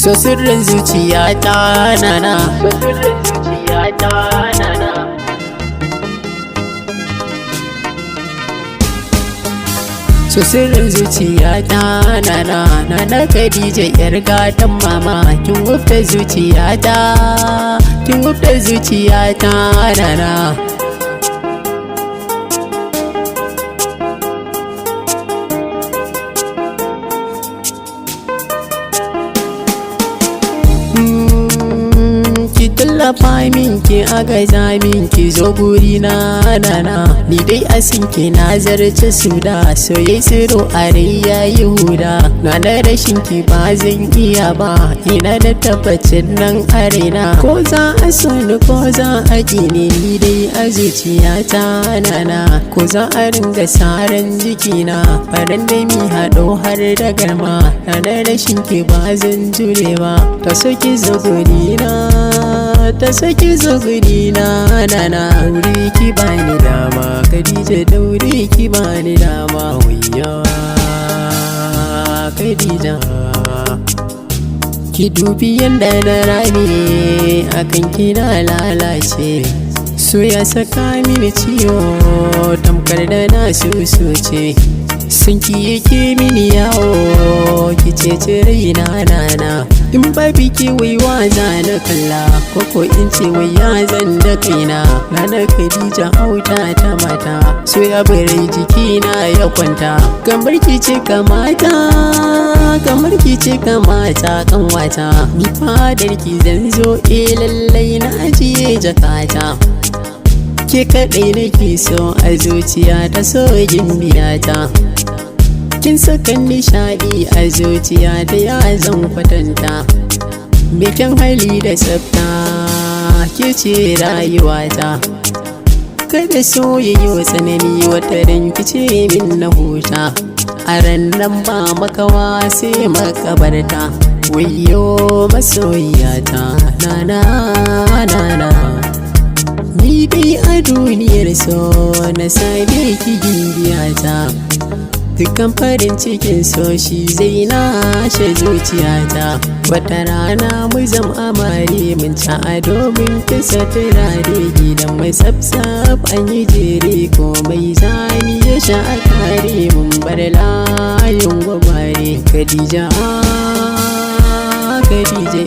so sirrin zuciya ta nana, so sirrin zuciya ta nana. So sirrin zuciya ta nana, nana Khadija yar gatan mama, kin wufta zuciya ta, kin wufta zuciya ta nana. Ki tallafa min ki agaza min ki zo guri na nana, ni dai asinki na zarce su da soyayya siro a rai yayi huda, na da rashin ki ba zan iya ba, ina da tabbacin nan a raina, ko za a so ni ko za a ƙi ni dai a zuciyata nana, ko za a ringa saran jikina faran da mi haɗo har da garma, na da rashin ki ba zan jure ba, ta so ki zo guri na, ta saki zuguri na nana, daure ki bani dama Khadija, daure ki bani dama wayya Khadija. Ki dubi yanda na rame akan kina lalace, so ya saka mini ciwo tamkar da na susuce, sun ki yake mini yawo ki cece raina nana, in ba biki wai waza na kalla koko in ce wai ya zan da kaina, nana Khadija auta ta mata, so ya bare jikina ya kwanta, kamar ki ce kamata, kamar ki ce kamata kanwata, ni fadar ki zan zo lallai na ajiye jakata, ke kaɗai nake so a zuciya ta, so gimbiyata, kin sakan nishaɗi a zuciya ta, ya zan kwatanta, bikin hali da tsafta ke ce rayuwata, kada soyayyo tsanani wata ranki ce min na huta, a ran nan ba makawa sai makabarta, wayyo masoyiyata nana nana. Ni dai a duniyar so na same ki gimbiyata, dukkan farin cikin so shi zai nashe zuciyata, wata rana mu zam amare mun ci ado mun kisa turare, gidan mai tsaf an yi jere komai zami ya sha a kare, mun bar layin gwagware Khadija Khadija